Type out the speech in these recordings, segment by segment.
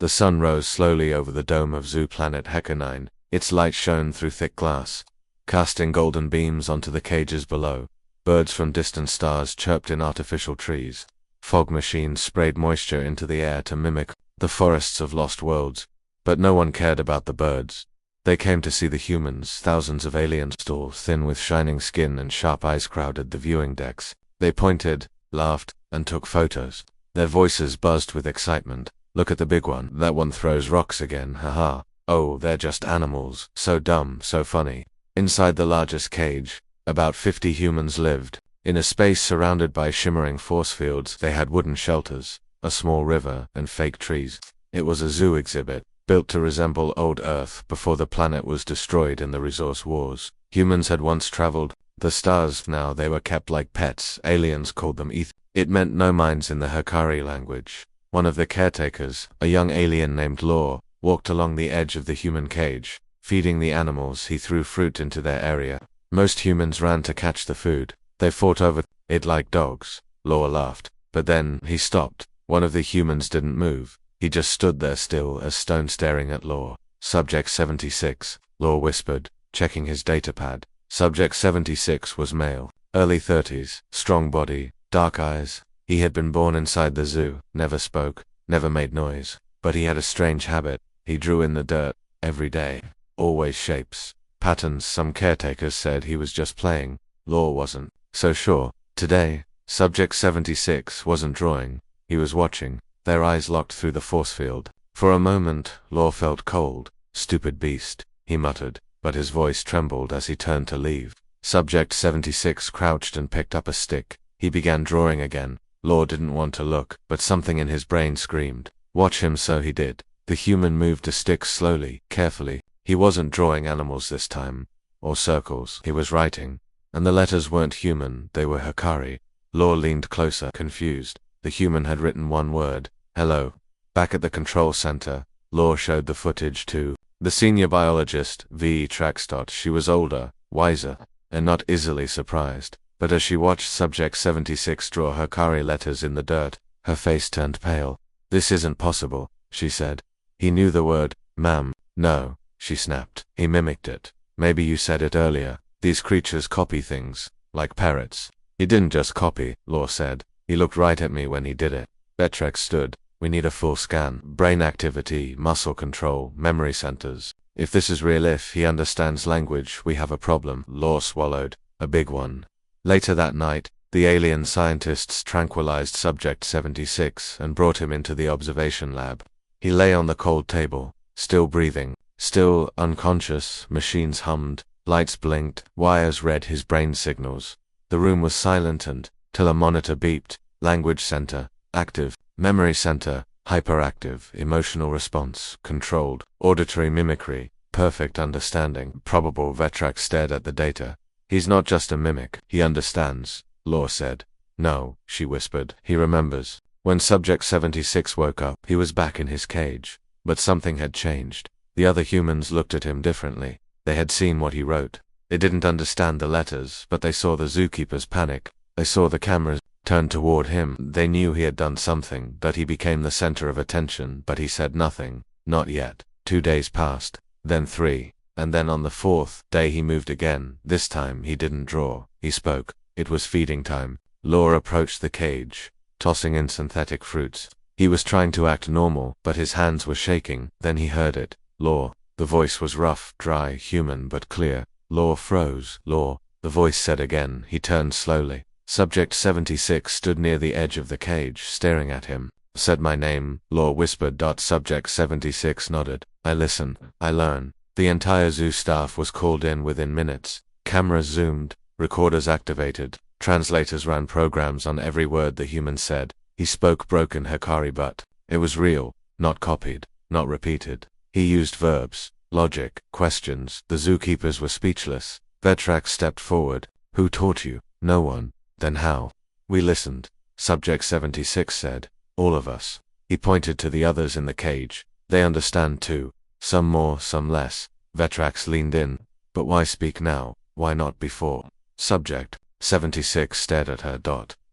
The sun rose slowly over the dome of zoo planet Hecka-9. Its light shone through thick glass, casting golden beams onto the cages below. Birds from distant stars chirped in artificial trees. Fog machines sprayed moisture into the air to mimic the forests of lost worlds. But no one cared about the birds. They came to see the humans. Thousands of aliens, tall, thin with shining skin and sharp eyes, crowded the viewing decks. They pointed, laughed, and took photos. Their voices buzzed with excitement. Look at the big one. That one throws rocks again, haha. Oh, they're just animals. So dumb, so funny. Inside the largest cage, about 50 humans lived. In a space surrounded by shimmering force fields, they had wooden shelters, a small river, and fake trees. It was a zoo exhibit, built to resemble old Earth before the planet was destroyed in the resource wars. Humans had once traveled the stars, now they were kept like pets. Aliens called them ether. It meant no minds in the Hikari language. One of the caretakers, a young alien named Law, walked along the edge of the human cage, feeding the animals. He threw fruit into their area. Most humans ran to catch the food. They fought over it like dogs. Law laughed. But then, he stopped. One of the humans didn't move. He just stood there still as stone, staring at Law. Subject 76, Law whispered, checking his datapad. Subject 76 was male, early 30s, strong body, dark eyes. He had been born inside the zoo, never spoke, never made noise. But he had a strange habit. He drew in the dirt, every day. Always shapes, patterns. Some caretakers said he was just playing. Law wasn't so sure. Today, Subject 76 wasn't drawing. He was watching. Their eyes locked through the force field. For a moment, Law felt cold. Stupid beast, he muttered, but his voice trembled as he turned to leave. Subject 76 crouched and picked up a stick. He began drawing again. Law didn't want to look, but something in his brain screamed, watch him, so he did. The human moved the stick slowly, carefully. He wasn't drawing animals this time, or circles. He was writing. And the letters weren't human, they were Hikari. Law leaned closer, confused. The human had written one word, hello. Back at the control center, Law showed the footage to the senior biologist, V. Traxtot. She was older, wiser, and not easily surprised. But as she watched Subject 76 draw Hikari letters in the dirt, her face turned pale. This isn't possible, she said. He knew the word, ma'am. No, she snapped. He mimicked it. Maybe you said it earlier. These creatures copy things, like parrots. He didn't just copy, Law said. He looked right at me when he did it. Betrex stood. We need a full scan. Brain activity, muscle control, memory centers. If this is real, if he understands language, we have a problem. Law swallowed. A big one. Later that night, the alien scientists tranquilized Subject 76 and brought him into the observation lab. He lay on the cold table, still breathing, still unconscious. Machines hummed, lights blinked, wires read his brain signals. The room was silent till a monitor beeped. Language center, active. Memory center, hyperactive. Emotional response, controlled. Auditory mimicry, perfect understanding. Probable. Vetrax stared at the data. He's not just a mimic, he understands, Law said. No, she whispered, he remembers. When Subject 76 woke up, he was back in his cage. But something had changed. The other humans looked at him differently. They had seen what he wrote. They didn't understand the letters, but they saw the zookeepers panic. They saw the cameras turn toward him. They knew he had done something, that he became the center of attention, but he said nothing. Not yet. 2 days passed, then 3. And then on the 4th day he moved again. This time he didn't draw, he spoke. It was feeding time. Law approached the cage, tossing in synthetic fruits. He was trying to act normal, but his hands were shaking. Then he heard it. Law. The voice was rough, dry, human, but clear. Law froze. Law. The voice said again. He turned slowly. Subject 76 stood near the edge of the cage, staring at him. Said my name, Law whispered. Subject 76 nodded. I listen. I learn. The entire zoo staff was called in within minutes. Cameras zoomed, recorders activated, translators ran programs on every word the human said. He spoke broken Hikari, but it was real, not copied, not repeated. He used verbs, logic, questions. The zookeepers were speechless. Vetrax stepped forward. Who taught you? No one. Then how? We listened. Subject 76 said. All of us. He pointed to the others in the cage. They understand too. Some more, some less. Vetrax leaned in. But why speak now? Why not before? Subject 76 stared at her.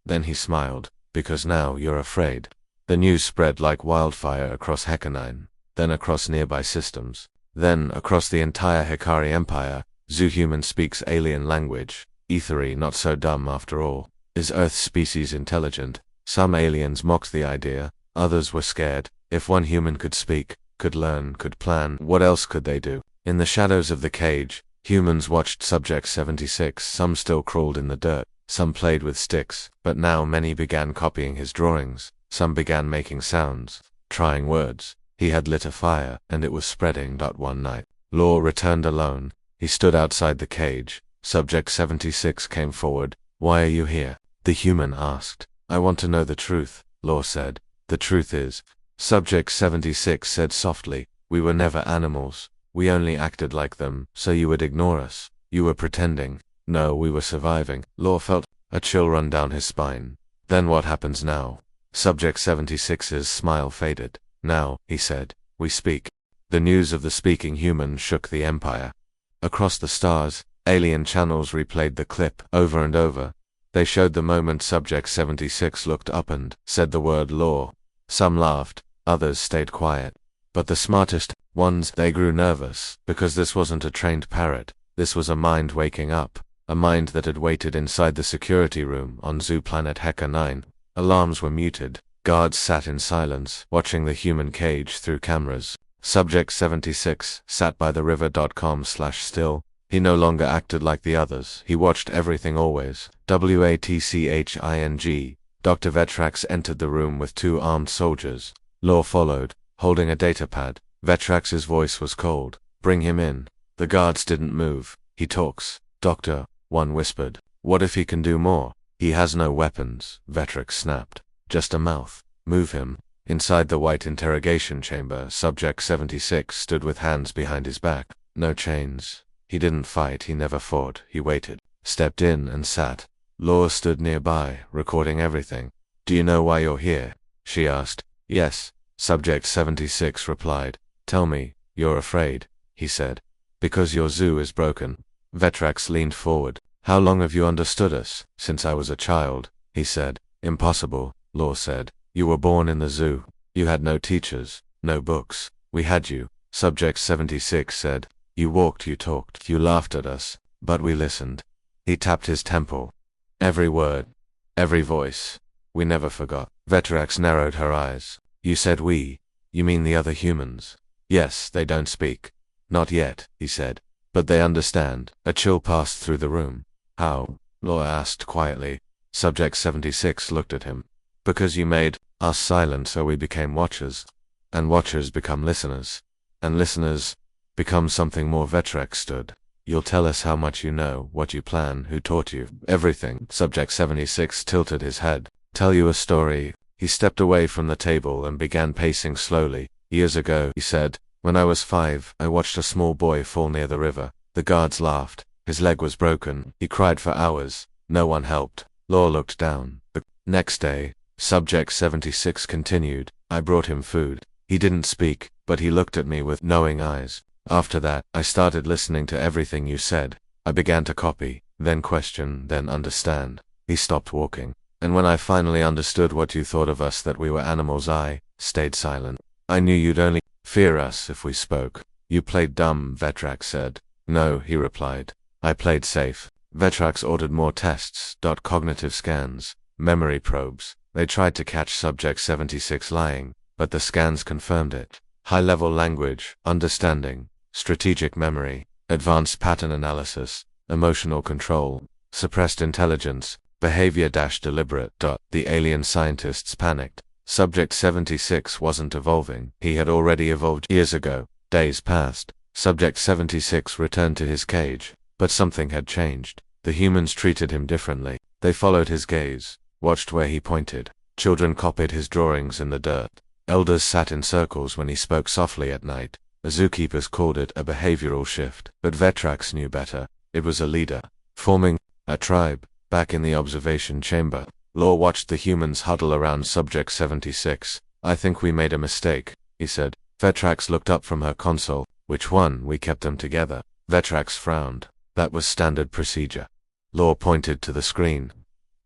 Then he smiled. Because now you're afraid. The news spread like wildfire across Hekanine, then across nearby systems, then across the entire Hikari Empire. Zoo-human speaks alien language. Ethery not so dumb after all. Is Earth's species intelligent? Some aliens mocked the idea, others were scared. If one human could speak, could learn, could plan, what else could they do? In the shadows of the cage, humans watched Subject 76. Some still crawled in the dirt, some played with sticks, but now many began copying his drawings. Some began making sounds, trying words. He had lit a fire, and it was spreading. One night, Law returned alone. He stood outside the cage. Subject 76 came forward. "Why are you here?" the human asked. "I want to know the truth," Law said. "The truth is," Subject 76 said softly, "we were never animals. We only acted like them, so you would ignore us. You were pretending." "No, we were surviving." Law felt a chill run down his spine. "Then what happens now?" Subject 76's smile faded. "Now," he said, "we speak." The news of the speaking human shook the Empire. Across the stars, alien channels replayed the clip over and over. They showed the moment Subject 76 looked up and said the word law. Some laughed, others stayed quiet. But the smartest ones, they grew nervous, because this wasn't a trained parrot. This was a mind waking up, a mind that had waited inside the security room on Zoo Planet Hekanine. Alarms were muted. Guards sat in silence, watching the human cage through cameras. Subject 76 sat by the river.com/still. He no longer acted like the others. He watched everything always. WATCHING. Dr. Vetrax entered the room with 2 armed soldiers. Law followed, holding a datapad. Vetrax's voice was cold. "Bring him in." The guards didn't move. "He talks, Doctor," one whispered. "What if he can do more?" "He has no weapons," Vetrax snapped. "Just a mouth. Move him." Inside the white interrogation chamber, Subject 76 stood with hands behind his back. No chains. He didn't fight, he never fought, he waited. Stepped in and sat. Law stood nearby, recording everything. "Do you know why you're here?" she asked. "Yes," Subject 76 replied. "Tell me, you're afraid," he said. "Because your zoo is broken." Vetrax leaned forward. "How long have you understood us?" "Since I was a child," he said. "Impossible," Law said. "You were born in the zoo. You had no teachers, no books. We had you," Subject 76 said. "You walked, you talked, you laughed at us, but we listened." He tapped his temple. "Every word, every voice. We never forgot." Vetrax narrowed her eyes. "You said we. You mean the other humans?" "Yes, they don't speak." "Not yet," he said. "But they understand." A chill passed through the room. "How?" Law asked quietly. Subject 76 looked at him. "Because you made us silent, so we became watchers. And watchers become listeners. And listeners become something more." Vetrax stood. "You'll tell us how much you know, what you plan, who taught you." "Everything." Subject 76 tilted his head. "Tell you a story." He stepped away from the table and began pacing slowly. "Years ago," he said, "when I was 5, I watched a small boy fall near the river. The guards laughed. His leg was broken. He cried for hours. No one helped." Law looked down. "The next day," Subject 76 continued, "I brought him food. He didn't speak, but he looked at me with knowing eyes. After that, I started listening to everything you said. I began to copy, then question, then understand." He stopped walking. "And when I finally understood what you thought of us, that we were animals, I stayed silent. I knew you'd only fear us if we spoke." "You played dumb," Vetrax said. "No," he replied. "I played safe." Vetrax ordered more tests, cognitive scans, memory probes. They tried to catch Subject 76 lying, but the scans confirmed it. High-level language, understanding, strategic memory, advanced pattern analysis, emotional control, suppressed intelligence, behavior-deliberate. The alien scientists panicked. Subject 76 wasn't evolving. He had already evolved years ago. Days passed. Subject 76 returned to his cage, but something had changed. The humans treated him differently. They followed his gaze, watched where he pointed. Children copied his drawings in the dirt. Elders sat in circles when he spoke softly at night. The zookeepers called it a behavioral shift, but Vetrax knew better. It was a leader, forming a tribe. Back in the observation chamber, Law watched the humans huddle around Subject 76. "I think we made a mistake," he said. Vetrax looked up from her console. "Which one? We kept them together." Vetrax frowned. "That was standard procedure." Law pointed to the screen.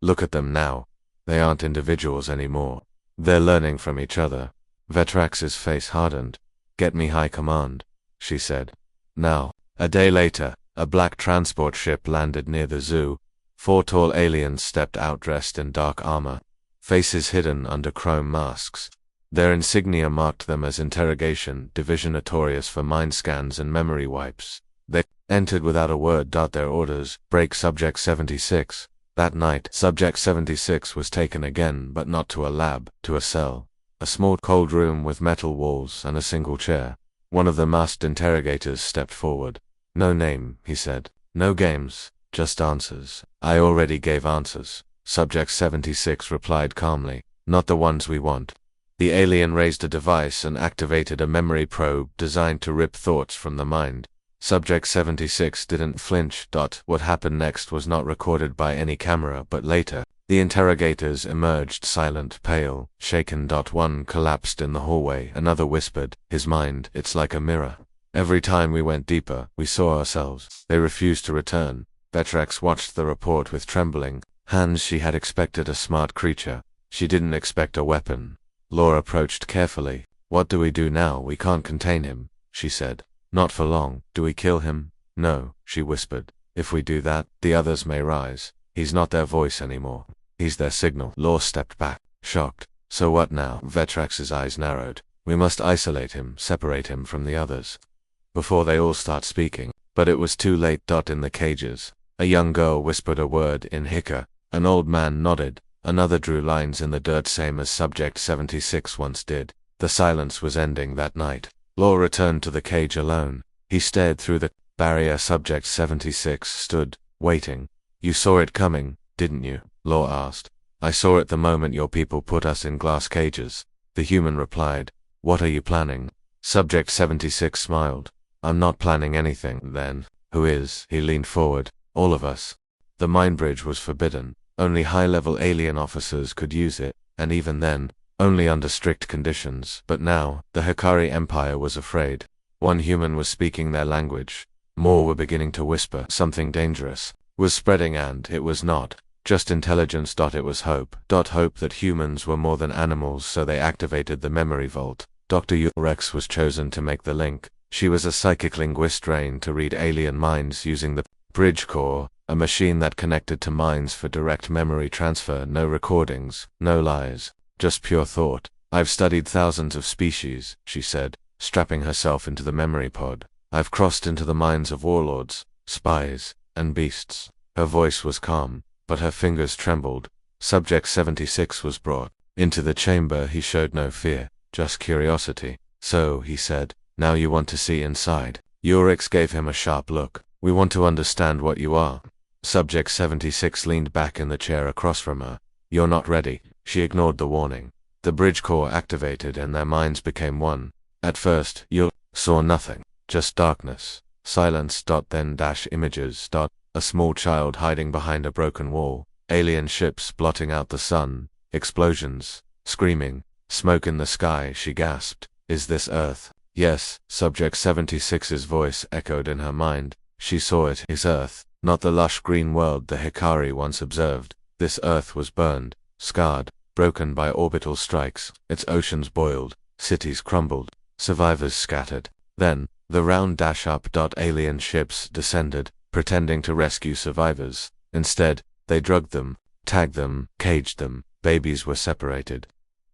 "Look at them now. They aren't individuals anymore. They're learning from each other. Vetrax's face hardened. Get me high command, she said. Now. A day later, a black transport ship landed near the zoo. 4 tall aliens stepped out dressed in dark armor, faces hidden under chrome masks. Their insignia marked them as Interrogation Division, notorious for mind scans and memory wipes. They entered without a word. Their orders: break Subject 76. That night, Subject 76 was taken again, but not to a lab, to a cell. A small cold room with metal walls and a single chair. One of the masked interrogators stepped forward. No name, he said. No games, just answers. I already gave answers, Subject 76 replied calmly. Not the ones we want. The alien raised a device and activated a memory probe designed to rip thoughts from the mind. Subject 76 didn't flinch. What happened next was not recorded by any camera, but later, the interrogators emerged silent, pale, shaken. One collapsed in the hallway, another whispered, his mind, it's like a mirror. Every time we went deeper, we saw ourselves. They refused to return. Vetrax watched the report with trembling hands. She had expected a smart creature. She didn't expect a weapon. Laura approached carefully. What do we do now? We can't contain him, she said. Not for long. Do we kill him? No, she whispered. If we do that, the others may rise. He's not their voice anymore. He's their signal. Laura stepped back, shocked. So what now? Vetrax's eyes narrowed. We must isolate him, separate him from the others, before they all start speaking. But it was too late. In the cages, a young girl whispered a word in Hika. An old man nodded. Another drew lines in the dirt, same as Subject 76 once did. The silence was ending that night. Law returned to the cage alone. He stared through the barrier. Subject 76 stood, waiting. You saw it coming, didn't you? Law asked. I saw it the moment your people put us in glass cages, the human replied. What are you planning? Subject 76 smiled. I'm not planning anything. Then, who is? He leaned forward. All of us. The mind bridge was forbidden. Only high-level alien officers could use it, and even then, only under strict conditions. But now, the Hikari Empire was afraid. One human was speaking their language. More were beginning to whisper. Something dangerous was spreading, and it was not just intelligence. It was hope. Hope that humans were more than animals, so they activated the memory vault. Dr. Rex was chosen to make the link. She was a psychic linguist trained to read alien minds using the Bridge Core, a machine that connected to minds for direct memory transfer. No recordings, no lies, just pure thought. I've studied thousands of species, she said, strapping herself into the memory pod. I've crossed into the minds of warlords, spies, and beasts. Her voice was calm, but her fingers trembled. Subject 76 was brought into the chamber. He showed no fear, just curiosity. So, he said, now you want to see inside. Urix gave him a sharp look. We want to understand what you are. Subject 76 leaned back in the chair across from her. You're not ready. She ignored the warning. The bridge core activated and their minds became one. At first, you saw nothing, just darkness, silence. Then images. A small child hiding behind a broken wall, alien ships blotting out the sun, explosions, screaming, smoke in the sky. She gasped. Is this Earth? Yes, Subject 76's voice echoed in her mind. She saw it. His Earth, not the lush green world the Hikari once observed. This Earth was burned, scarred, broken by orbital strikes. Its oceans boiled, cities crumbled, survivors scattered. Then, the round up. Alien ships descended, pretending to rescue survivors. Instead, they drugged them, tagged them, caged them. Babies were separated,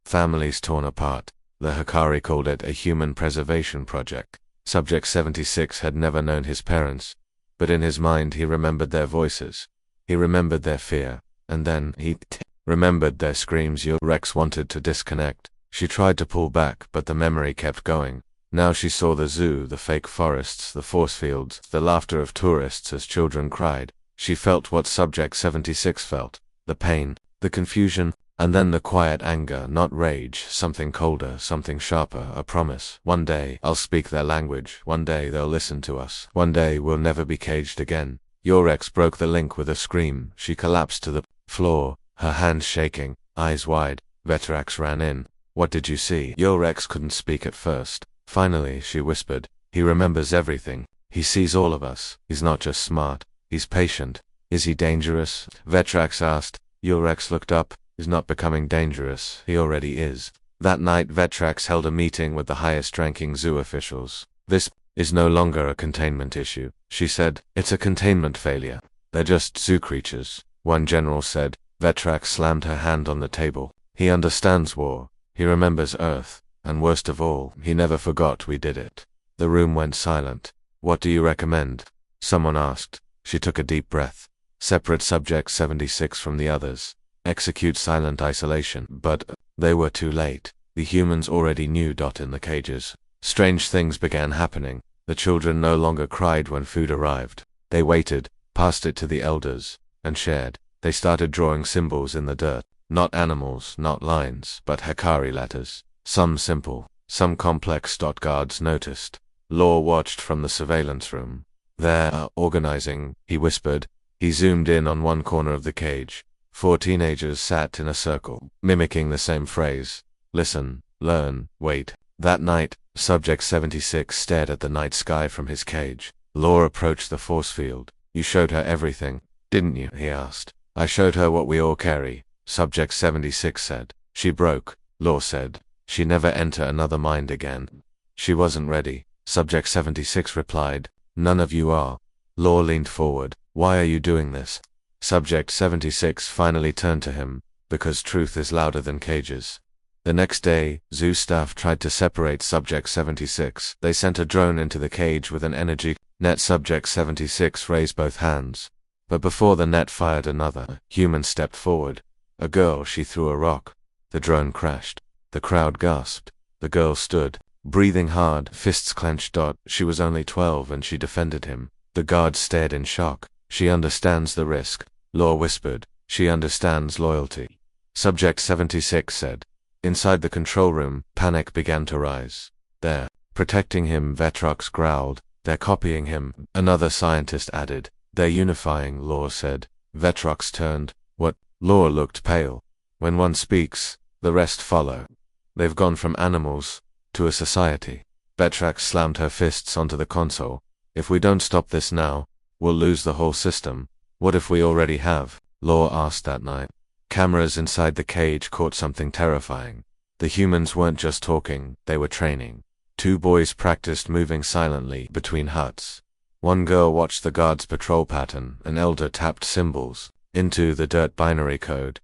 families torn apart. The Hikari called it a human preservation project. Subject 76 had never known his parents, but in his mind he remembered their voices. He remembered their fear, and then he remembered their screams. Rex wanted to disconnect. She tried to pull back, but the memory kept going. Now she saw the zoo, the fake forests, the force fields, the laughter of tourists as children cried. She felt what Subject 76 felt, the pain, the confusion, and then the quiet anger. Not rage, something colder, something sharper, a promise. One day, I'll speak their language. One day they'll listen to us. One day we'll never be caged again. Yorex broke the link with a scream. She collapsed to the floor, her hands shaking, eyes wide. Vetrax ran in. What did you see? Yorex couldn't speak at first. Finally, she whispered. He remembers everything. He sees all of us. He's not just smart. He's patient. Is he dangerous? Vetrax asked. Yorex looked up. He's not becoming dangerous, he already is. That night Vetrax held a meeting with the highest-ranking zoo officials. This is no longer a containment issue, she said. It's a containment failure. They're just zoo creatures, one general said. Vetrax slammed her hand on the table. He understands war. He remembers Earth. And worst of all, he never forgot we did it. The room went silent. What do you recommend? Someone asked. She took a deep breath. Separate Subject 76 from the others. Execute silent isolation. But they were too late. The humans already knew. In the cages, strange things began happening. The children no longer cried when food arrived. They waited, passed it to the elders, and shared. They started drawing symbols in the dirt. Not animals, not lines, but Hikari letters. Some simple, some complex. Guards noticed. Law watched from the surveillance room. They're organizing, he whispered. He zoomed in on one corner of the cage. 4 teenagers sat in a circle, mimicking the same phrase. Listen, learn, wait. That night, Subject 76 stared at the night sky from his cage. Law approached the force field. You showed her everything, didn't you? He asked. I showed her what we all carry, Subject 76 said. She broke, Law said. She never enter another mind again. She wasn't ready, Subject 76 replied. None of you are. Law leaned forward. Why are you doing this? Subject 76 finally turned to him. Because truth is louder than cages. The next day, zoo staff tried to separate Subject 76. They sent a drone into the cage with an energy net. Subject 76 raised both hands. But before the net fired another, human stepped forward. A girl. She threw a rock. The drone crashed. The crowd gasped. The girl stood, breathing hard, fists clenched. She was only 12 and she defended him. The guards stared in shock. She understands the risk, Law whispered. She understands loyalty. Subject 76 said. Inside the control room, panic began to rise. They're protecting him, Vetrax growled. They're copying him, another scientist added. They're unifying, Law said. Vetrax turned. What? Law looked pale. When one speaks, the rest follow. They've gone from animals to a society. Vetrax slammed her fists onto the console. If we don't stop this now, we'll lose the whole system. What if we already have? Law asked that night. Cameras inside the cage caught something terrifying. The humans weren't just talking, they were training. 2 boys practiced moving silently between huts. One girl watched the guards' patrol pattern. An elder tapped symbols into the dirt binary code.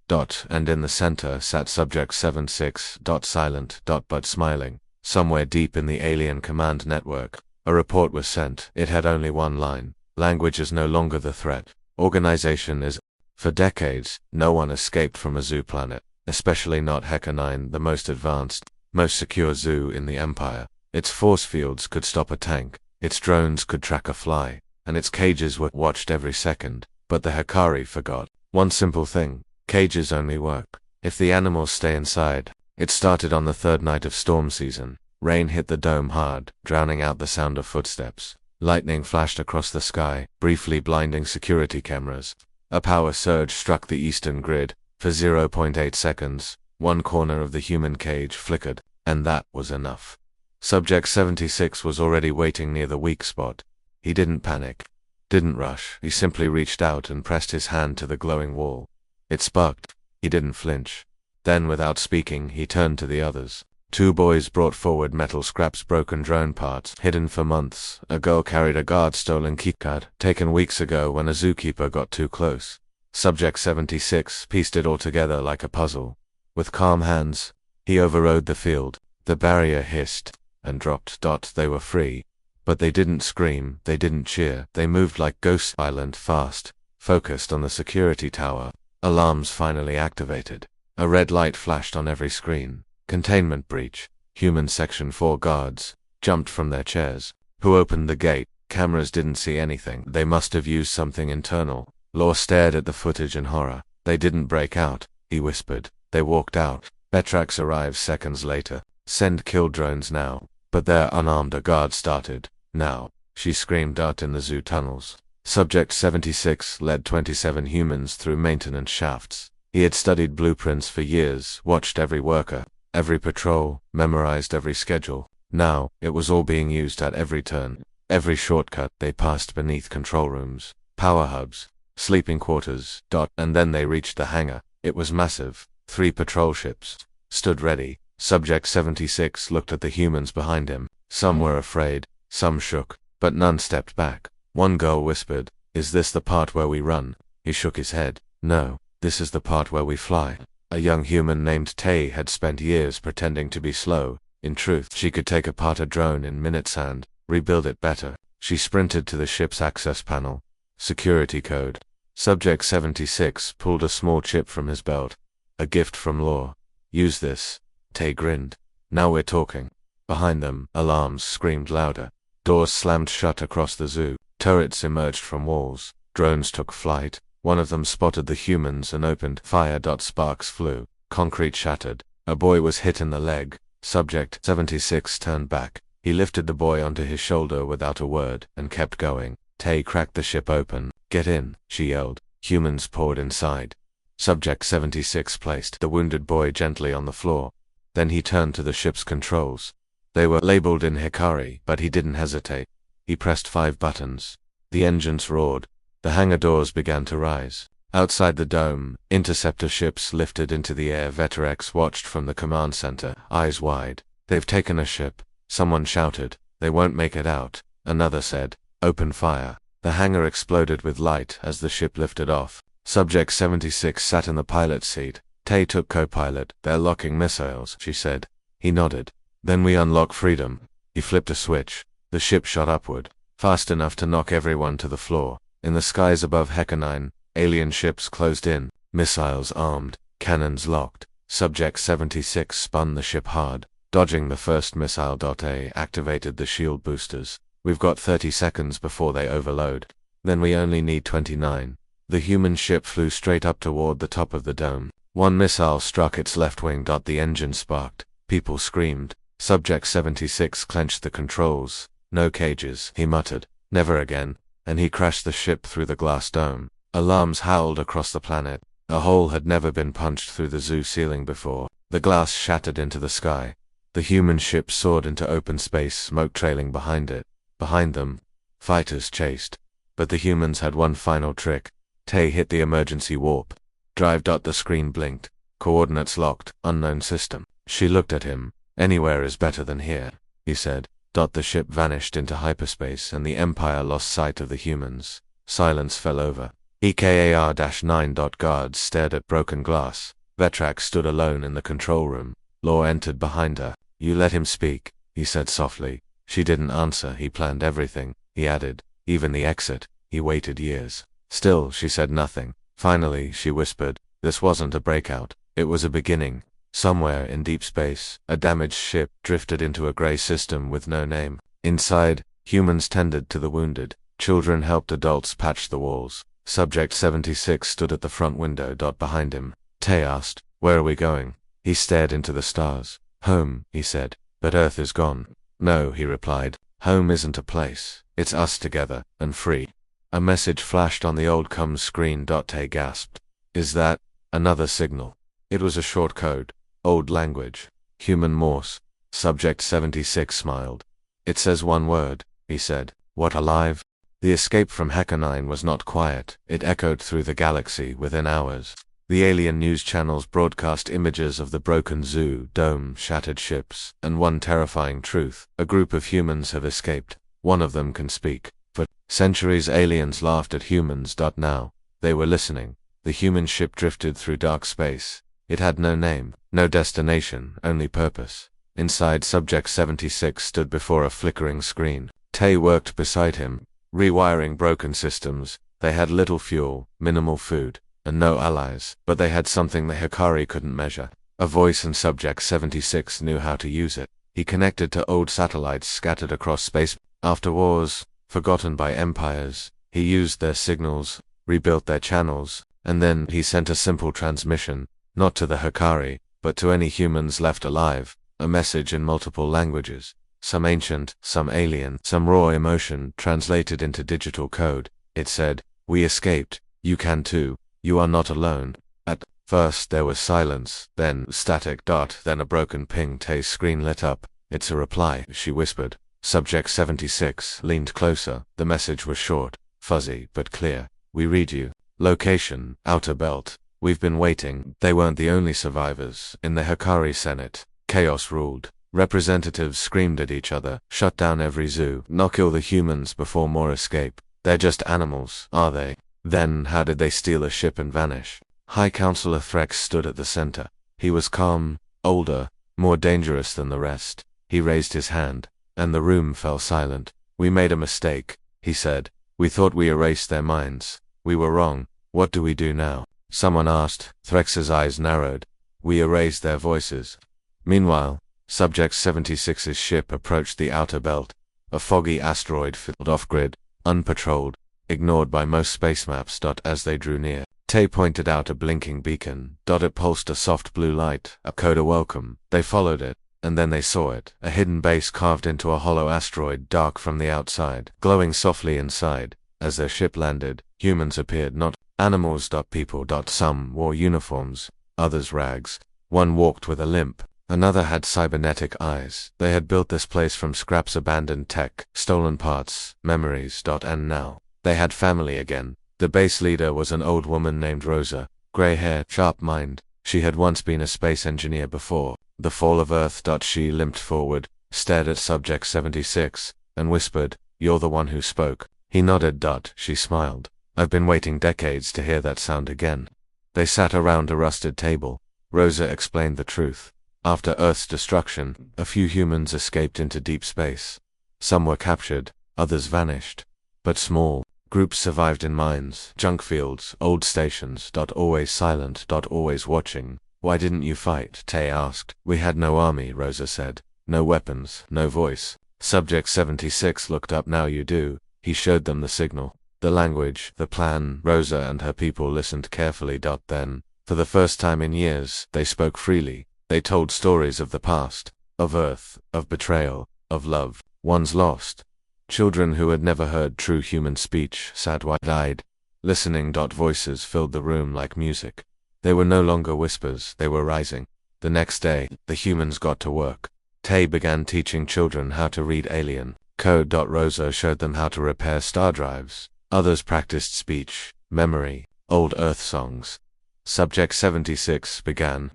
And in the center sat Subject 76. Silent. But smiling. Somewhere deep in the alien command network, a report was sent. It had only one line. Language is no longer the threat. Organization is. For decades, no one escaped from a zoo planet, especially not HFY, the most advanced, most secure zoo in the Empire. Its force fields could stop a tank, its drones could track a fly, and its cages were watched every second. But the Hikari forgot one simple thing. Cages only work if the animals stay inside. It started on the 3rd night of storm season. Rain hit the dome hard, drowning out the sound of footsteps. Lightning flashed across the sky, briefly blinding security cameras. A power surge struck the eastern grid. For 0.8 seconds, one corner of the human cage flickered, and that was enough. Subject 76 was already waiting near the weak spot. He didn't panic, didn't rush. He simply reached out and pressed his hand to the glowing wall. It sparked. He didn't flinch. Then, without speaking, he turned to the others. 2 boys brought forward metal scraps, broken drone parts, hidden for months. A girl carried a guard-stolen keycard, taken weeks ago when a zookeeper got too close. Subject 76 pieced it all together like a puzzle. With calm hands, he overrode the field. The barrier hissed and dropped. They were free. But they didn't scream, they didn't cheer. They moved like ghosts, silent, fast, focused on the security tower. Alarms finally activated. A red light flashed on every screen. Containment breach. Human Section 4 guards jumped from their chairs. Who opened the gate? Cameras didn't see anything. They must have used something internal. Law stared at the footage in horror. They didn't break out, he whispered. They walked out. Vetrax arrived seconds later. Send kill drones now. But they're unarmed. A guard started. Now, she screamed out in the zoo tunnels. Subject 76 led 27 humans through maintenance shafts. He had studied blueprints for years, watched every worker, every patrol, memorized every schedule. Now, it was all being used at every turn, every shortcut. They passed beneath control rooms, power hubs, sleeping quarters. And then they reached the hangar. It was massive. 3 patrol ships stood ready. Subject 76 looked at the humans behind him. Some were afraid, some shook, but none stepped back. One girl whispered, "Is this the part where we run?" He shook his head. "No, this is the part where we fly." A young human named Tay had spent years pretending to be slow. In truth, she could take apart a drone in minutes and rebuild it better. She sprinted to the ship's access panel. Security code. Subject 76 pulled a small chip from his belt. "A gift from Law. Use this." Tay grinned. "Now we're talking." Behind them, alarms screamed louder. Doors slammed shut across the zoo. Turrets emerged from walls. Drones took flight. One of them spotted the humans and opened fire. Sparks flew. Concrete shattered. A boy was hit in the leg. Subject 76 turned back. He lifted the boy onto his shoulder without a word and kept going. Tay cracked the ship open. "Get in," she yelled. Humans poured inside. Subject 76 placed the wounded boy gently on the floor. Then he turned to the ship's controls. They were labeled in Hikari, but he didn't hesitate. He pressed 5 buttons. The engines roared. The hangar doors began to rise. Outside the dome, interceptor ships lifted into the air. Veterex watched from the command center, eyes wide. "They've taken a ship." Someone shouted. "They won't make it out." Another said, "Open fire." The hangar exploded with light as the ship lifted off. Subject 76 sat in the pilot's seat. Tay took co-pilot. "They're locking missiles," she said. He nodded. "Then we unlock freedom." He flipped a switch. The ship shot upward, fast enough to knock everyone to the floor. In the skies above Heckanine, alien ships closed in, missiles armed, cannons locked. Subject 76 spun the ship hard, dodging the first missile. A activated the shield boosters. "We've got 30 seconds before they overload. Then we only need 29. The human ship flew straight up toward the top of the dome. One missile struck its left wing. The engine sparked. People screamed. Subject 76 clenched the controls. "No cages," he muttered. "Never again." And he crashed the ship through the glass dome. Alarms howled across the planet. A hole had never been punched through the zoo ceiling before. The glass shattered into the sky. The human ship soared into open space, smoke trailing behind it. Behind them, fighters chased. But the humans had one final trick. Tay hit the emergency warp drive. The screen blinked. "Coordinates locked, unknown system." She looked at him. "Anywhere is better than here," he said. The ship vanished into hyperspace and the Empire lost sight of the humans. Silence fell over. EKAR-9. Guards stared at broken glass. Vetrak stood alone in the control room. Law entered behind her. "You let him speak," he said softly. She didn't answer. "He planned everything," he added. "Even the exit. He waited years." Still, she said nothing. Finally, she whispered, "This wasn't a breakout. It was a beginning." Somewhere in deep space, a damaged ship drifted into a gray system with no name. Inside, humans tended to the wounded. Children helped adults patch the walls. Subject 76 stood at the front window. Behind him, Tay asked, "Where are we going?" He stared into the stars. "Home," he said. "But Earth is gone." "No," he replied. "Home isn't a place. It's us together, and free." A message flashed on the old comms screen. Tay gasped. "Is that another signal?" It was a short code. Old language. Human Morse. Subject 76 smiled. "It says one word," he said. "What, alive?" The escape from Heckanine was not quiet. It echoed through the galaxy within hours. The alien news channels broadcast images of the broken zoo, dome, shattered ships, and one terrifying truth: a group of humans have escaped. One of them can speak. For centuries aliens laughed at humans. Now, they were listening. The human ship drifted through dark space. It had no name, no destination, only purpose. Inside, Subject 76 stood before a flickering screen. Tay worked beside him, rewiring broken systems. They had little fuel, minimal food, and no allies, but they had something the Hikari couldn't measure. A voice, and Subject 76 knew how to use it. He connected to old satellites scattered across space. After wars, forgotten by empires, he used their signals, rebuilt their channels, and then he sent a simple transmission, not to the Hikari, but to any humans left alive, a message in multiple languages, some ancient, some alien, some raw emotion translated into digital code. It said, "We escaped, you can too, you are not alone." At first there was silence, then static. Then a broken ping. Tay's screen lit up. "It's a reply," she whispered. Subject 76 leaned closer. The message was short, fuzzy, but clear. "We read you. Location, Outer Belt. We've been waiting. They weren't the only survivors. In the Hikari Senate, chaos ruled. Representatives screamed at each other, shut down every zoo, not kill the humans before more escape. They're just animals, are they? Then, how did they steal a ship and vanish? High Counselor Threx stood at the center. He was calm, older, more dangerous than the rest. He raised his hand, and the room fell silent. We made a mistake, he said. We thought we erased their minds. We were wrong. What do we do now? Someone asked. Threx's eyes narrowed. We erased their voices. Meanwhile, Subject 76's ship approached the outer belt, a foggy asteroid field off-grid, unpatrolled, ignored by most space maps. As they drew near, Tay pointed out a blinking beacon. It pulsed a soft blue light, a code of welcome. They followed it, and then they saw it, a hidden base carved into a hollow asteroid, dark from the outside, glowing softly inside. As their ship landed, humans appeared, not animals. People. Some wore uniforms, others rags. One walked with a limp. Another had cybernetic eyes. They had built this place from scraps, abandoned tech, stolen parts, memories. And now, they had family again. The base leader was an old woman named Rosa, gray hair, sharp mind. She had once been a space engineer before the fall of Earth. She limped forward, stared at Subject 76, and whispered, "You're the one who spoke." He nodded. She smiled. "I've been waiting decades to hear that sound again." They sat around a rusted table. Rosa explained the truth. After Earth's destruction, a few humans escaped into deep space. Some were captured, others vanished. But small groups survived in mines, junk fields, old stations. Always silent, always watching. "Why didn't you fight?" Tay asked. "We had no army," Rosa said. "No weapons, no voice." Subject 76 looked up. "Now you do." He showed them the signal, the language, the plan. Rosa and her people listened carefully. Then, for the first time in years, they spoke freely. They told stories of the past, of Earth, of betrayal, of love, ones lost. Children who had never heard true human speech sat wide-eyed, listening. Voices filled the room like music. They were no longer whispers, they were rising. The next day, the humans got to work. Tay began teaching children how to read alien code. Rosa showed them how to repair star drives. Others practiced speech, memory, old Earth songs. Subject 76 began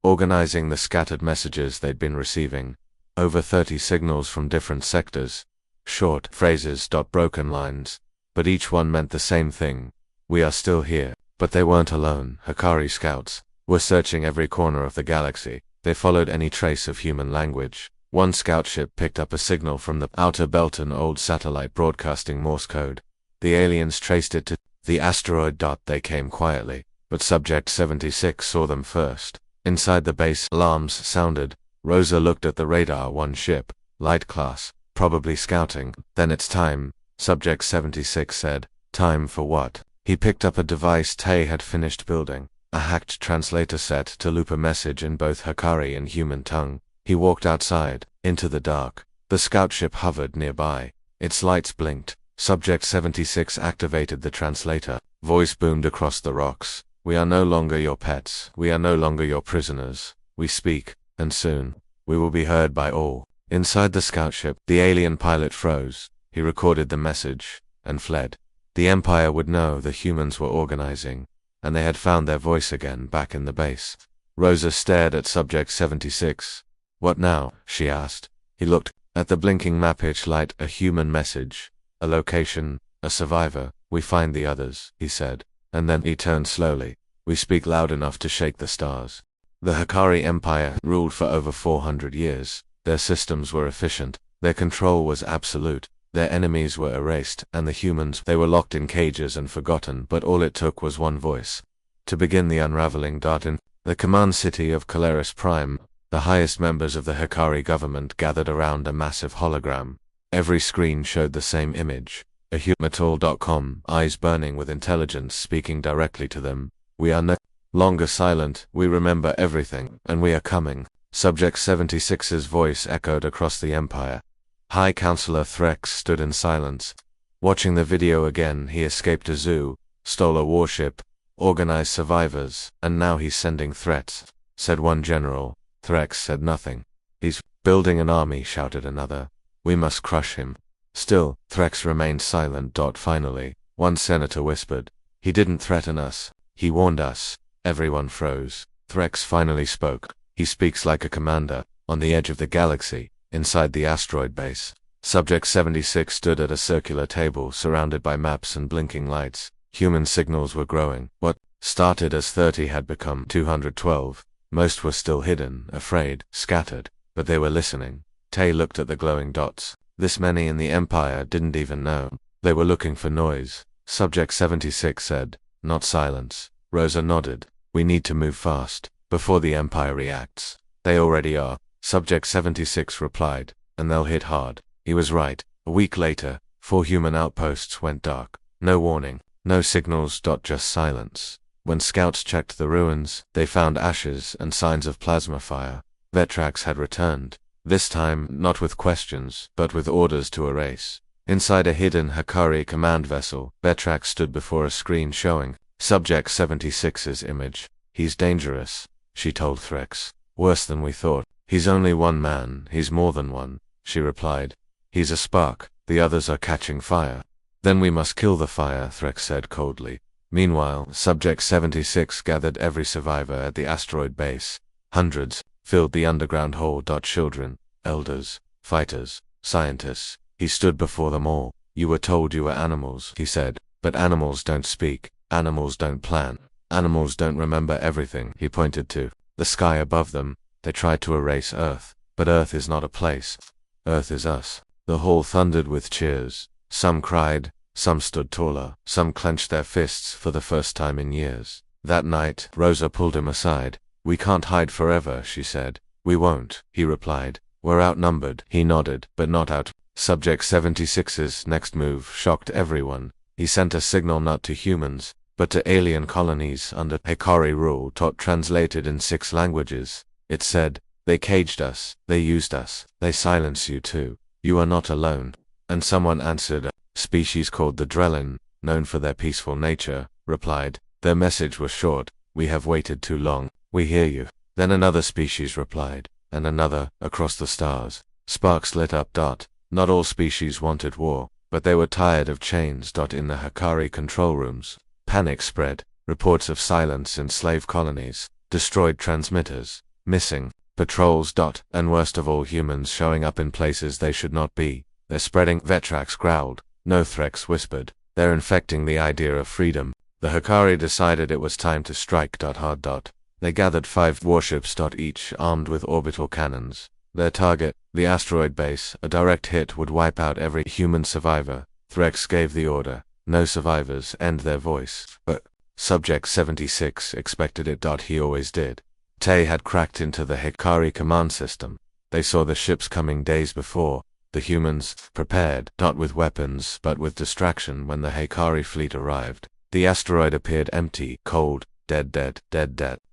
organizing the scattered messages they'd been receiving. Over 30 signals from different sectors. Short phrases. Broken lines. But each one meant the same thing. We are still here. But they weren't alone. Hikari scouts were searching every corner of the galaxy. They followed any trace of human language. One scout ship picked up a signal from the outer belt, an old satellite broadcasting Morse code. The aliens traced it to the asteroid. They came quietly, but Subject 76 saw them first. Inside the base, alarms sounded. Rosa looked at the radar. One ship, light class, probably scouting. "Then it's time," Subject 76 said. "Time for what?" He picked up a device Tay had finished building, a hacked translator set to loop a message in both Hikari and human tongue. He walked outside, into the dark. The scout ship hovered nearby. Its lights blinked. Subject 76 activated the translator. Voice boomed across the rocks. "We are no longer your pets. We are no longer your prisoners. We speak, and soon, we will be heard by all." Inside the scout ship, the alien pilot froze. He recorded the message, and fled. The Empire would know the humans were organizing, and they had found their voice again back in the base. Rosa stared at Subject 76. "What now?" she asked. He looked at the blinking map. Each light a human message, a location, a survivor. "We find the others," he said. And then he turned slowly. "We speak loud enough to shake the stars." The Hikari Empire ruled for over 400 years. Their systems were efficient. Their control was absolute. Their enemies were erased, and the humans, they were locked in cages and forgotten. But all it took was one voice to begin the unraveling. In the command city of Caleris Prime, the highest members of the Hikari government gathered around a massive hologram. Every screen showed the same image. A humatal.com, eyes burning with intelligence, speaking directly to them. "We are no longer silent. We remember everything, and we are coming." Subject 76's voice echoed across the Empire. High Counselor Threx stood in silence. Watching the video again, he escaped a zoo, stole a warship, organized survivors, and now he's sending threats, said one general. Threx said nothing. "He's building an army," shouted another. "We must crush him." Still, Threx remained silent. Finally, one senator whispered, "He didn't threaten us. He warned us. Everyone froze. Threx finally spoke. He speaks like a commander, on the edge of the galaxy, inside the asteroid base. Subject 76 stood at a circular table surrounded by maps and blinking lights. Human signals were growing. What started as 30 had become 212. Most were still hidden, afraid, scattered, but they were listening. Tay looked at the glowing dots. This many in the Empire didn't even know. They were looking for noise. Subject 76 said, "Not silence." Rosa nodded. "We need to move fast, before the Empire reacts." "They already are," Subject 76 replied, "and they'll hit hard." He was right. A week later, 4 human outposts went dark. No warning, no signals, just silence. When scouts checked the ruins, they found ashes and signs of plasma fire. Vetrax had returned. This time, not with questions, but with orders to erase. Inside a hidden Hikari command vessel, Vetrax stood before a screen showing Subject 76's image. "He's dangerous," she told Threx. "Worse than we thought." "He's only one man, he's more than one," she replied. "He's a spark, the others are catching fire." "Then we must kill the fire," Threx said coldly. Meanwhile, Subject 76 gathered every survivor at the asteroid base. Hundreds filled the underground hall. Children, elders, fighters, scientists. He stood before them all. "You were told you were animals," he said, "but animals don't speak, animals don't plan, animals don't remember everything." He pointed to the sky above them. "They tried to erase Earth, but Earth is not a place. Earth is us." The hall thundered with cheers. Some cried, some stood taller, some clenched their fists for the first time in years. That night, Rosa pulled him aside. "We can't hide forever," she said. "We won't," he replied. "We're outnumbered." He nodded, but not out. Subject 76's next move shocked everyone. He sent a signal not to humans, but to alien colonies under Hikari rule, translated in 6 languages. It said, "They caged us, they used us, they silence you too. You are not alone." And someone answered, a species called the Drellin, known for their peaceful nature, replied. Their message was short: "We have waited too long. We hear you." Then another species replied, and another, across the stars. Sparks lit up. Not all species wanted war, but they were tired of chains. In the Hikari control rooms, panic spread. Reports of silence in slave colonies, destroyed transmitters, missing patrols. And worst of all, humans showing up in places they should not be. "They're spreading," Vetrax growled. "No," Threx whispered. "They're infecting the idea of freedom." The Hikari decided it was time to strike hard. They gathered 5 warships, each armed with orbital cannons. Their target, the asteroid base. A direct hit would wipe out every human survivor. Threx gave the order. No survivors. End their voice. But Subject 76 expected it. He always did. Tay had cracked into the Hikari command system. They saw the ships coming days before. The humans, prepared, not with weapons, but with distraction. When the Hikari fleet arrived, the asteroid appeared empty, cold, dead.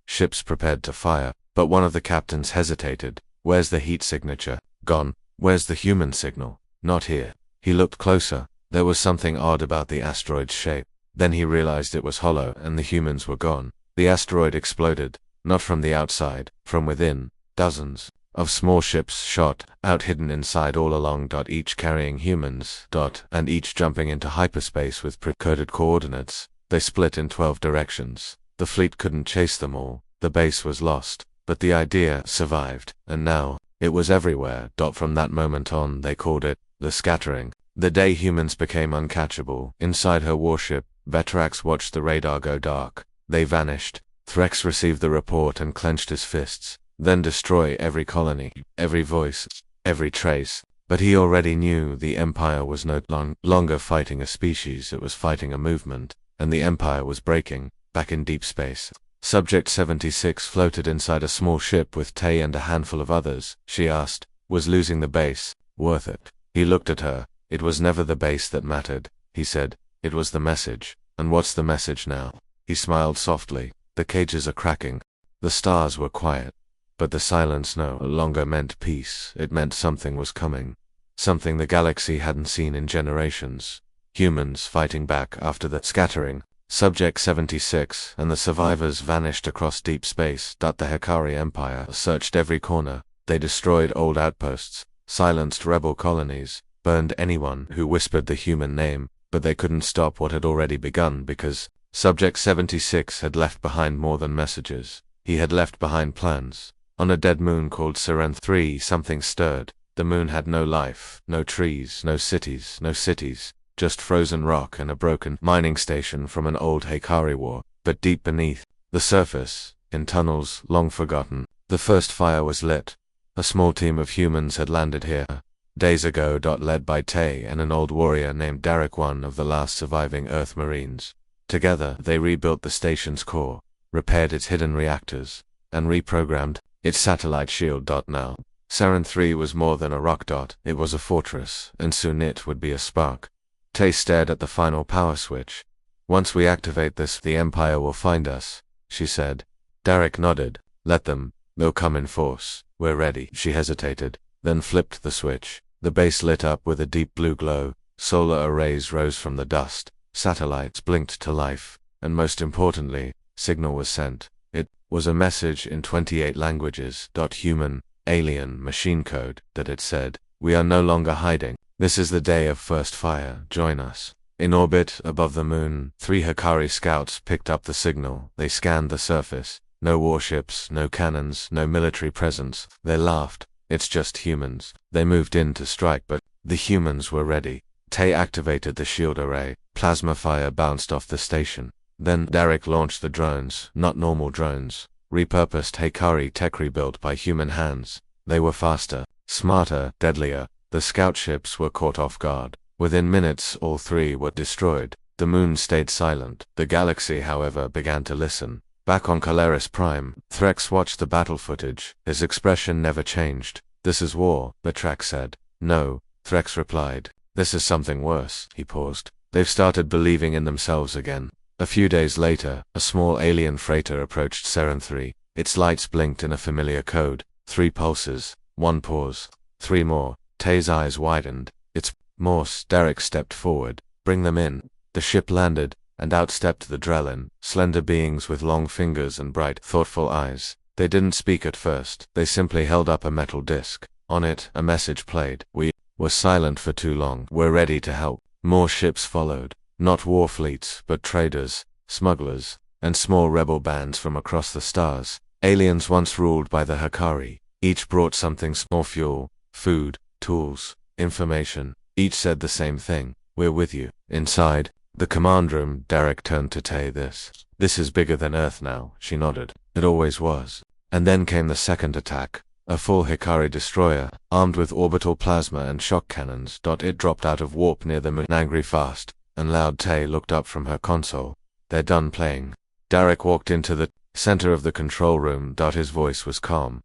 Ships prepared to fire, but one of the captains hesitated. "Where's the heat signature?" "Gone." "Where's the human signal?" "Not here." He looked closer. There was something odd about the asteroid's shape. Then he realized it was hollow, and the humans were gone. The asteroid exploded, not from the outside, from within. Dozens of small ships shot out, hidden inside all along. Each carrying humans. And each jumping into hyperspace with pre-coded coordinates. They split in 12 directions. The fleet couldn't chase them all. The base was lost. But the idea survived, and now it was everywhere. From that moment on, they called it the scattering. The day humans became uncatchable. Inside her warship, Vetrax watched the radar go dark. They vanished. Threx received the report and clenched his fists. Then destroy every colony, every voice, every trace. But he already knew the Empire was no longer fighting a species, it was fighting a movement. And the Empire was breaking, back in deep space. Subject 76 floated inside a small ship with Tay and a handful of others. She asked, "Was losing the base worth it?" He looked at her. "It was never the base that mattered," he said. "It was the message." "And what's the message now?" He smiled softly. "The cages are cracking." The stars were quiet. But the silence no longer meant peace. It meant something was coming. Something the galaxy hadn't seen in generations. Humans fighting back after the scattering. Subject 76 and the survivors vanished across deep space. The Hikari Empire searched every corner. They destroyed old outposts, silenced rebel colonies, burned anyone who whispered the human name, but they couldn't stop what had already begun because Subject 76 had left behind more than messages. He had left behind plans. On a dead moon called Seren 3, something stirred. The moon had no life, no trees, no cities, just frozen rock and a broken mining station from an old Hikari war. But deep beneath the surface, in tunnels long forgotten, the first fire was lit. A small team of humans had landed here days ago, led by Tay and an old warrior named Derek, one of the last surviving Earth Marines. Together, they rebuilt the station's core, repaired its hidden reactors, and reprogrammed its satellite shield. Now, Seren 3 was more than a rock. It was a fortress, and soon it would be a spark. Tay stared at the final power switch. Once we activate this, the Empire will find us, she said. Derek nodded. Let them. They'll come in force. We're ready. She hesitated, then flipped the switch. The base lit up with a deep blue glow. Solar arrays rose from the dust. Satellites blinked to life. And most importantly, signal was sent. It was a message in 28 languages. Human, alien, machine code, that it said, "We are no longer hiding. This is the day of first fire. Join us." In orbit above the moon, 3 Hikari scouts picked up the signal. They scanned the surface. No warships, no cannons, no military presence. They laughed. It's just humans. They moved in to strike, but the humans were ready. Tay activated the shield array. Plasma fire bounced off the station. Then Derek launched the drones, not normal drones. Repurposed Hikari tech rebuilt by human hands. They were faster, smarter, deadlier. The scout ships were caught off guard. Within minutes, all 3 were destroyed. The moon stayed silent. The galaxy, however, began to listen. Back on Caleris Prime, Threx watched the battle footage. His expression never changed. "This is war," Betrax said. "No," Threx replied. "This is something worse." He paused. "They've started believing in themselves again." A few days later, a small alien freighter approached Seren 3. Its lights blinked in a familiar code. 3 pulses, 1 pause, 3 more. Tay's eyes widened. "It's Morse." Derek stepped forward. "Bring them in." The ship landed, and out stepped the Drellin, slender beings with long fingers and bright, thoughtful eyes. They didn't speak at first. They simply held up a metal disc. On it, a message played. "We were silent for too long. We're ready to help." More ships followed. Not war fleets, but traders, smugglers, and small rebel bands from across the stars. Aliens once ruled by the Hikari. Each brought something: small fuel, food, tools, information. Each said the same thing: "We're with you." Inside the command room, Derek turned to Tay. This is bigger than Earth now." She nodded. "It always was." And then came the second attack. A full Hikari destroyer, armed with orbital plasma and shock cannons. It dropped out of warp near the moon, angry, fast, and loud. Tay looked up from her console. "They're done playing." Derek walked into the center of the control room. His voice was calm.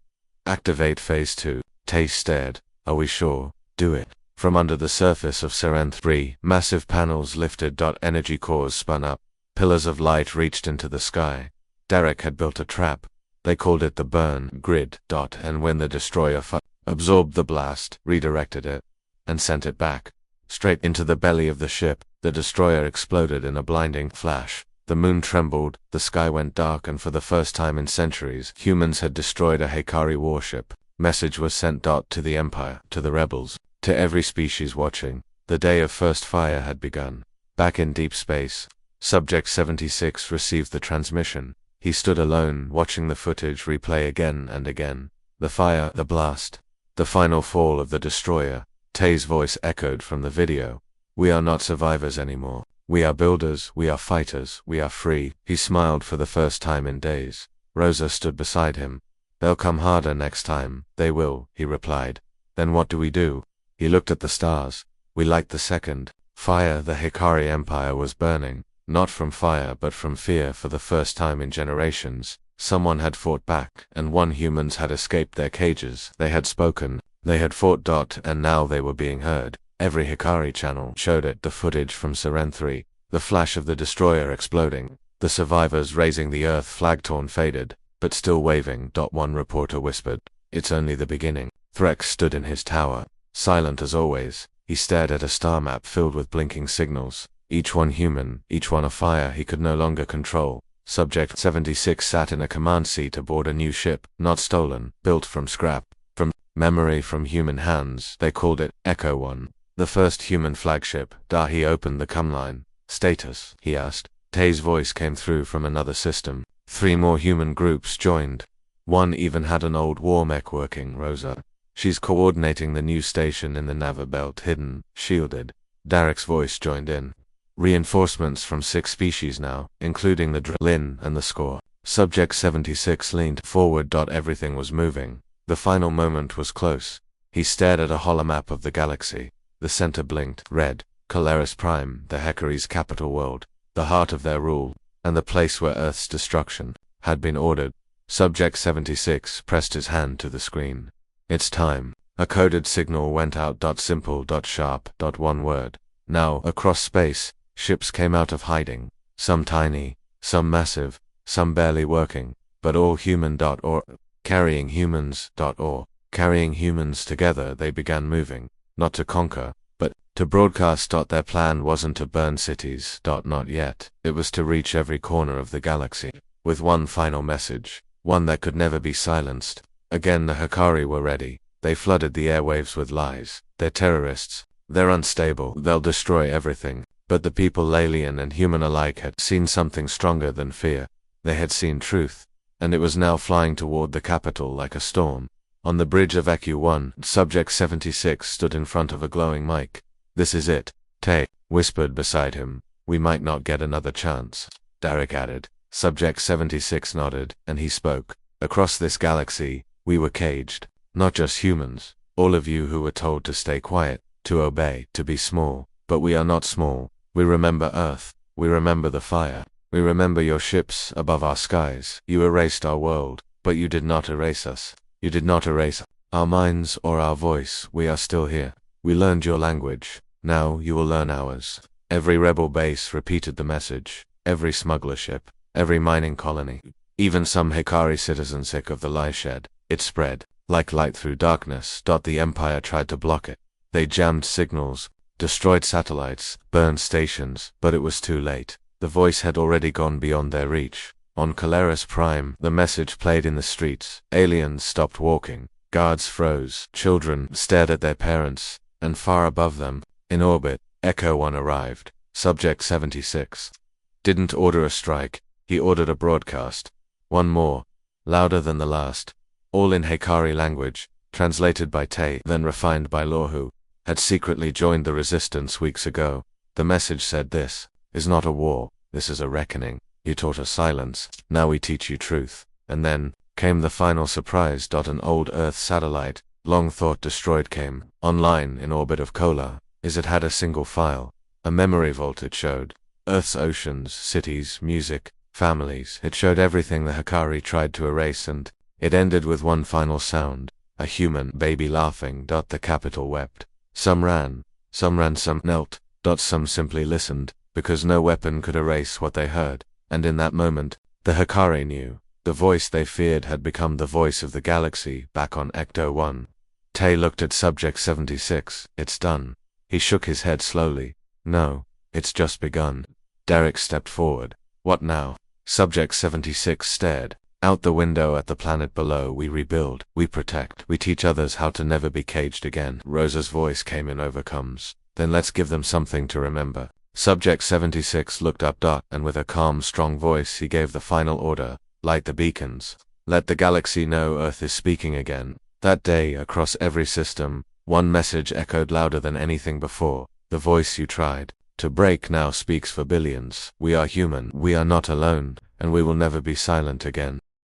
"Activate phase 2. Tay stared. "Are we sure?" "Do it." From under the surface of Seren 3, massive panels lifted. Energy cores spun up. Pillars of light reached into the sky. Derek had built a trap. They called it the burn grid. And when the destroyer absorbed the blast, redirected it, and sent it back, straight into the belly of the ship, the destroyer exploded in a blinding flash. The moon trembled, the sky went dark, and for the first time in centuries, humans had destroyed a Hikari warship. Message was sent. To the Empire, to the rebels, to every species watching. The day of first fire had begun. Back in deep space, Subject 76 received the transmission. He stood alone, watching the footage replay again and again. The fire, the blast, the final fall of the destroyer. Tay's voice echoed from the video. "We are not survivors anymore. We are builders, we are fighters, we are free." He smiled for the first time in days. Rosa stood beside him. "They'll come harder next time." "They will," he replied. "Then what do we do?" He looked at the stars. "We light the second fire." The Hikari Empire was burning. Not from fire, but from fear. For the first time in generations, someone had fought back, and humans had escaped their cages. They had spoken. They had fought. And now they were being heard. Every Hikari channel showed it. The footage from Seren 3. The flash of the destroyer exploding. The survivors raising the Earth flag, torn, faded, but still waving. One reporter whispered, "It's only the beginning." Threx stood in his tower, silent as always. He stared at a star map filled with blinking signals. Each one human, each one a fire he could no longer control. Subject 76 sat in a command seat aboard a new ship, not stolen, built from scrap, from memory, from human hands. They called it Echo 1, the first human flagship. He opened the comm line. "Status?" he asked. Tay's voice came through from another system. 3 more human groups joined. One even had an old war mech working, Rosa. She's coordinating the new station in the Nava belt, hidden, shielded. Derek's voice joined in. Reinforcements from 6 species now, including the Lin and the Score. Subject 76 leaned forward. Everything was moving. The final moment was close. He stared at a holomap of the galaxy. The center blinked red. Caleres Prime, the Hekary's capital world, the heart of their rule, and the place where Earth's destruction had been ordered. Subject 76 pressed his hand to the screen. It's time. A coded signal went out. Simple, sharp, one word. Now, across space, ships came out of hiding. Some tiny, some massive, some barely working, but all human. Or carrying humans. Or carrying humans together. They began moving, not to conquer, but to broadcast. Their plan wasn't to burn cities. Not yet. It was to reach every corner of the galaxy, with one final message, one that could never be silenced. Again the Hekari were ready. They flooded the airwaves with lies. They're terrorists. They're unstable. They'll destroy everything. But the people, alien and human alike, had seen something stronger than fear. They had seen truth, and it was now flying toward the capital like a storm. On the bridge of EQ-1, Subject 76 stood in front of a glowing mic. This is it. Tay whispered beside him. We might not get another chance. Derek added. Subject 76 nodded, and he spoke. Across this galaxy, we were caged. Not just humans. All of you who were told to stay quiet, to obey, to be small. But we are not small. We remember Earth. We remember the fire. We remember your ships above our skies. You erased our world, but you did not erase us. You did not erase our minds or our voice. We are still here. We learned your language. Now you will learn ours. Every rebel base repeated the message. Every smuggler ship. Every mining colony. Even some Hekari citizens sick of the lie shed. It spread like light through darkness. The Empire tried to block it. They jammed signals, destroyed satellites, burned stations, but it was too late. The voice had already gone beyond their reach. On Caleres Prime, the message played in the streets. Aliens stopped walking. Guards froze. Children stared at their parents. And far above them, in orbit, Echo-1 arrived. Subject 76 didn't order a strike. He ordered a broadcast. One more, louder than the last. All in Hekari language, translated by Tay, then refined by Law, who had secretly joined the resistance weeks ago. The message said, this is not a war, this is a reckoning. You taught us silence, now we teach you truth. And then came the final surprise. An old Earth satellite, long thought destroyed, came online in orbit of Kolar. It had a single file, a memory vault. It showed Earth's oceans, cities, music, families. It showed everything the Hekari tried to erase, and it ended with one final sound, a human baby laughing. The capital wept. Some ran, some knelt. Some simply listened, because no weapon could erase what they heard. And in that moment, the Hekari knew. The voice they feared had become the voice of the galaxy back on Ecto-1. Tay looked at Subject 76. It's done. He shook his head slowly. No, it's just begun. Derek stepped forward. What now? Subject 76 stared out the window at the planet below. We rebuild, we protect, we teach others how to never be caged again. Rosa's voice came in overcomes. Then let's give them something to remember. Subject 76 looked up. And with a calm, strong voice he gave the final order. Light the beacons. Let the galaxy know Earth is speaking again. That day, across every system, one message echoed louder than anything before. The voice you tried to break now speaks for billions. We are human. We are not alone, and we will never be silent again.